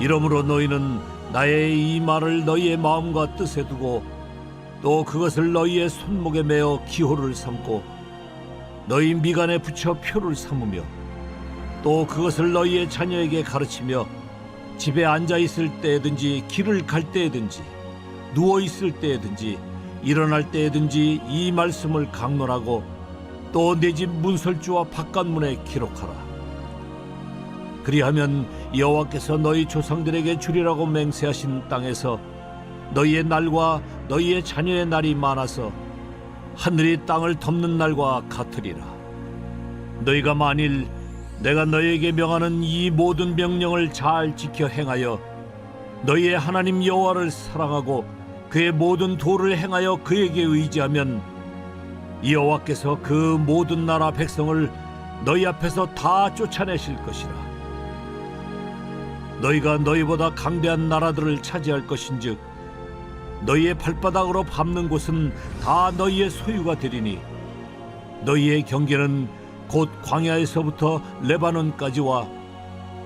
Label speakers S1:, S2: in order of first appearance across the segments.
S1: 이러므로 너희는 나의 이 말을 너희의 마음과 뜻에 두고 또 그것을 너희의 손목에 매어 기호를 삼고 너희 미간에 붙여 표를 삼으며 또 그것을 너희의 자녀에게 가르치며 집에 앉아 있을 때든지 길을 갈 때든지 누워 있을 때든지 일어날 때든지 이 말씀을 강론하고 또 내 집 문설주와 바깥문에 기록하라. 그리하면 여호와께서 너희 조상들에게 주리라고 맹세하신 땅에서 너희의 날과 너희의 자녀의 날이 많아서 하늘이 땅을 덮는 날과 같으리라. 너희가 만일 내가 너희에게 명하는 이 모든 명령을 잘 지켜 행하여 너희의 하나님 여호와를 사랑하고 그의 모든 도를 행하여 그에게 의지하면 여호와께서 그 모든 나라 백성을 너희 앞에서 다 쫓아내실 것이라. 너희가 너희보다 강대한 나라들을 차지할 것인즉 너희의 발바닥으로 밟는 곳은 다 너희의 소유가 되리니 너희의 경계는 곧 광야에서부터 레바논까지와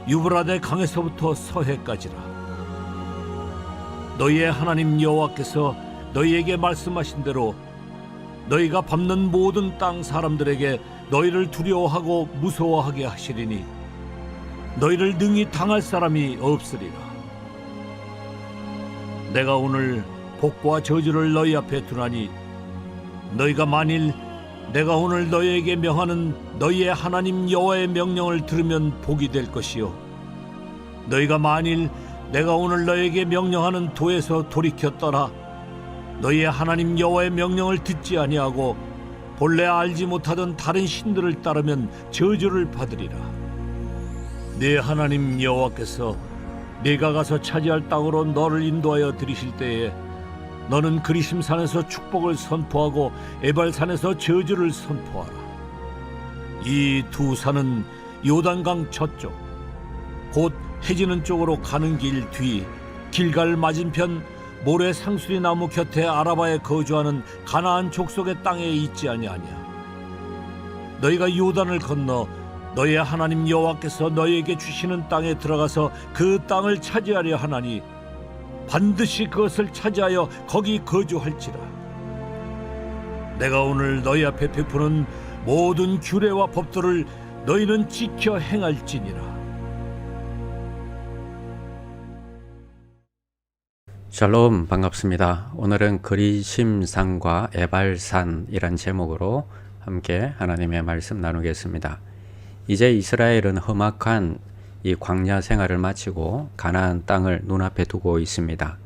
S1: 유브라데 강에서부터 서해까지라. 너희의 하나님 여호와께서 너희에게 말씀하신 대로 너희가 밟는 모든 땅 사람들에게 너희를 두려워하고 무서워하게 하시리니 너희를 능히 당할 사람이 없으리라. 내가 오늘 복과 저주를 너희 앞에 두나니 너희가 만일 내가 오늘 너희에게 명하는 너희의 하나님 여호와의 명령을 들으면 복이 될 것이요 너희가 만일 내가 오늘 너희에게 명령하는 도에서 돌이켜 떠나 너희의 하나님 여호와의 명령을 듣지 아니하고 본래 알지 못하던 다른 신들을 따르면 저주를 받으리라. 네 하나님 여호와께서 네가 가서 차지할 땅으로 너를 인도하여 들이실 때에 너는 그리심산에서 축복을 선포하고 에발산에서 저주를 선포하라. 이 두 산은 요단강 저쪽 곧 해지는 쪽으로 가는 길 뒤 길갈 맞은편 모래 상수리 나무 곁에 아라바에 거주하는 가나안 족속의 땅에 있지 아니하냐. 너희가 요단을 건너 너희의 하나님 여호와께서 너희에게 주시는 땅에 들어가서 그 땅을 차지하려 하나니 반드시 그것을 차지하여 거기 거주할지라. 내가 오늘 너희 앞에 베푸는 모든 규례와 법도를 너희는 지켜 행할지니라.
S2: 샬롬, 반갑습니다. 오늘은 그리심산과 에발산이란 제목으로 함께 하나님의 말씀 나누겠습니다. 이제 이스라엘은 험악한 이 광야 생활을 마치고 가나안 땅을 눈앞에 두고 있습니다.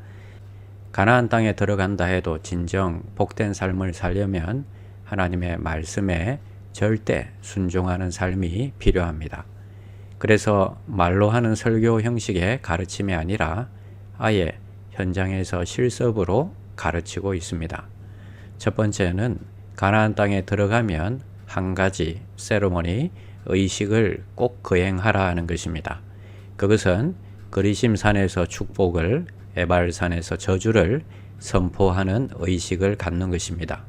S2: 가나안 땅에 들어간다 해도 진정 복된 삶을 살려면 하나님의 말씀에 절대 순종하는 삶이 필요합니다. 그래서 말로 하는 설교 형식의 가르침이 아니라 아예 현장에서 실습으로 가르치고 있습니다. 첫 번째는 가나안 땅에 들어가면 한 가지 세리머니, 의식을 꼭 거행하라 하는 것입니다. 그것은 그리심산에서 축복을, 에발산에서 저주를 선포하는 의식을 갖는 것입니다.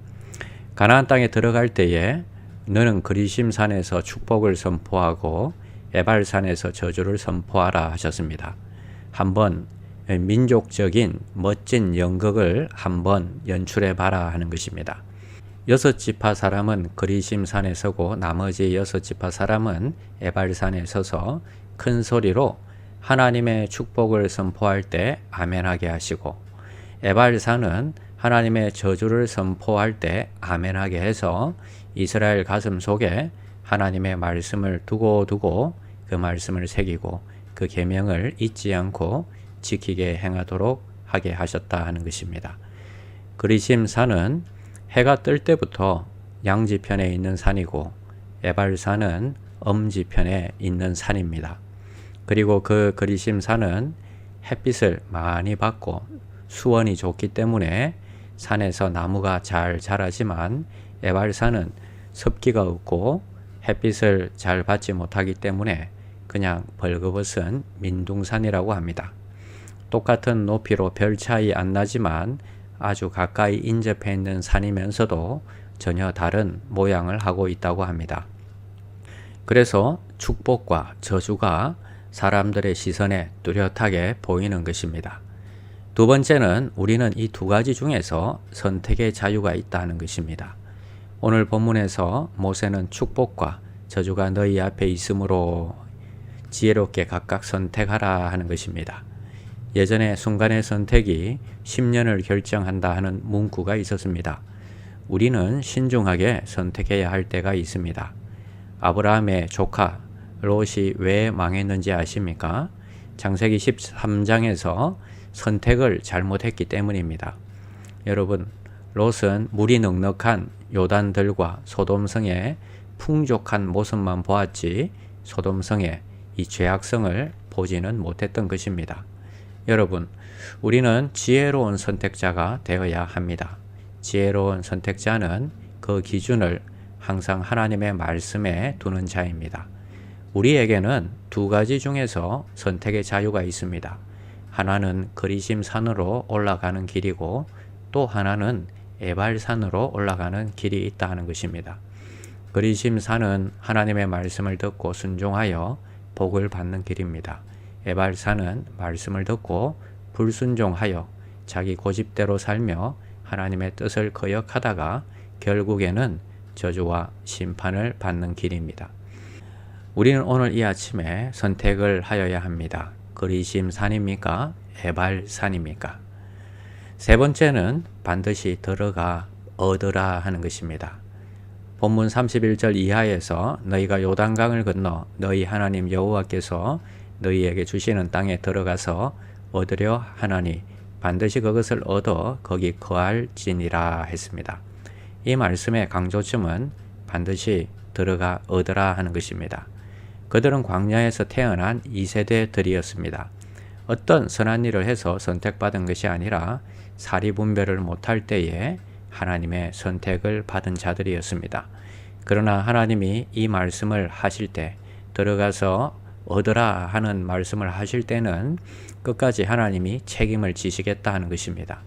S2: 가나안 땅에 들어갈 때에 너는 그리심산에서 축복을 선포하고 에발산에서 저주를 선포하라 하셨습니다. 한번 민족적인 멋진 연극을 한번 연출해 봐라 하는 것입니다. 6지파 사람은 그리심산에 서고 나머지 6지파 사람은 에발산에 서서 큰 소리로 하나님의 축복을 선포할 때 아멘하게 하시고, 에발산은 하나님의 저주를 선포할 때 아멘하게 해서 이스라엘 가슴 속에 하나님의 말씀을 두고 그 말씀을 새기고 그 계명을 잊지 않고 지키게 행하도록 하게 하셨다 하는 것입니다. 그리심산은 해가 뜰 때부터 양지편에 있는 산이고 에발산은 엄지편에 있는 산입니다. 그리고 그 그리심산은 햇빛을 많이 받고 수온이 좋기 때문에 산에서 나무가 잘 자라지만 에발산은 습기가 없고 햇빛을 잘 받지 못하기 때문에 그냥 벌거벗은 민둥산이라고 합니다. 똑같은 높이로 별 차이 안 나지만 아주 가까이 인접해 있는 산이면서도 전혀 다른 모양을 하고 있다고 합니다. 그래서 축복과 저주가 사람들의 시선에 뚜렷하게 보이는 것입니다. 두 번째는 우리는 이 두 가지 중에서 선택의 자유가 있다는 것입니다. 오늘 본문에서 모세는 축복과 저주가 너희 앞에 있으므로 지혜롭게 각각 선택하라 하는 것입니다. 예전에 순간의 선택이 10년을 결정한다 하는 문구가 있었습니다. 우리는 신중하게 선택해야 할 때가 있습니다. 아브라함의 조카 롯이 왜 망했는지 아십니까? 창세기 13장에서 선택을 잘못했기 때문입니다. 여러분, 롯은 물이 넉넉한 요단들과 소돔성의 풍족한 모습만 보았지 소돔성의 이 죄악성을 보지는 못했던 것입니다. 여러분, 우리는 지혜로운 선택자가 되어야 합니다. 지혜로운 선택자는 그 기준을 항상 하나님의 말씀에 두는 자입니다. 우리에게는 두 가지 중에서 선택의 자유가 있습니다. 하나는 그리심 산으로 올라가는 길이고 또 하나는 에발산으로 올라가는 길이 있다는 것입니다. 그리심 산은 하나님의 말씀을 듣고 순종하여 복을 받는 길입니다. 에발산은 말씀을 듣고 불순종하여 자기 고집대로 살며 하나님의 뜻을 거역하다가 결국에는 저주와 심판을 받는 길입니다. 우리는 오늘 이 아침에 선택을 하여야 합니다. 그리심 산입니까? 에발산입니까? 세 번째는 반드시 들어가 얻으라 하는 것입니다. 본문 31절 이하에서 너희가 요단강을 건너 너희 하나님 여호와께서 너희에게 주시는 땅에 들어가서 얻으려 하나니 반드시 그것을 얻어 거기 거할지니라 했습니다. 이 말씀의 강조점은 반드시 들어가 얻으라 하는 것입니다. 그들은 광야에서 태어난 2세대들이었습니다. 어떤 선한 일을 해서 선택받은 것이 아니라 사리분별을 못할 때에 하나님의 선택을 받은 자들이었습니다. 그러나 하나님이 이 말씀을 하실 때 들어가서 얻으라 하는 말씀을 하실 때는 끝까지 하나님이 책임을 지시겠다 하는 것입니다.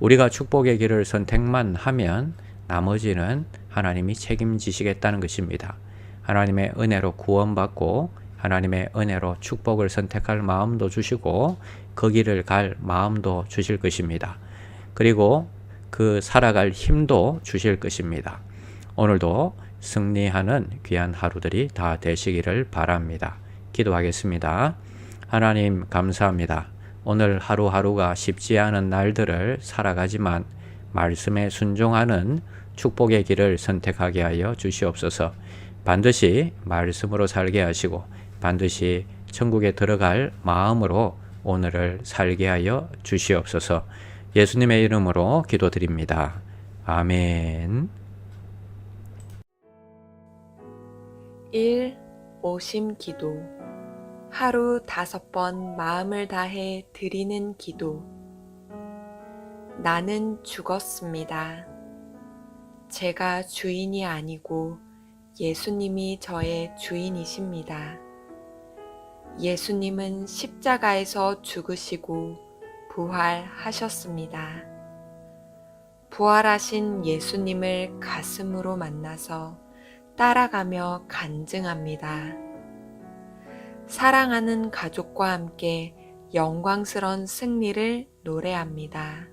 S2: 우리가 축복의 길을 선택만 하면 나머지는 하나님이 책임지시겠다는 것입니다. 하나님의 은혜로 구원받고 하나님의 은혜로 축복을 선택할 마음도 주시고 그 길을 갈 마음도 주실 것입니다. 그리고 그 살아갈 힘도 주실 것입니다. 오늘도 승리하는 귀한 하루들이 다 되시기를 바랍니다. 기도하겠습니다. 하나님 감사합니다. 오늘 하루하루가 쉽지 않은 날들을 살아가지만 말씀에 순종하는 축복의 길을 선택하게 하여 주시옵소서. 반드시 말씀으로 살게 하시고 반드시 천국에 들어갈 마음으로 오늘을 살게 하여 주시옵소서. 예수님의 이름으로 기도드립니다. 아멘.
S3: 1. 오심 기도. 하루 5번 마음을 다해 드리는 기도. 나는 죽었습니다. 제가 주인이 아니고 예수님이 저의 주인이십니다. 예수님은 십자가에서 죽으시고 부활하셨습니다. 부활하신 예수님을 가슴으로 만나서 따라가며 간증합니다. 사랑하는 가족과 함께 영광스러운 승리를 노래합니다.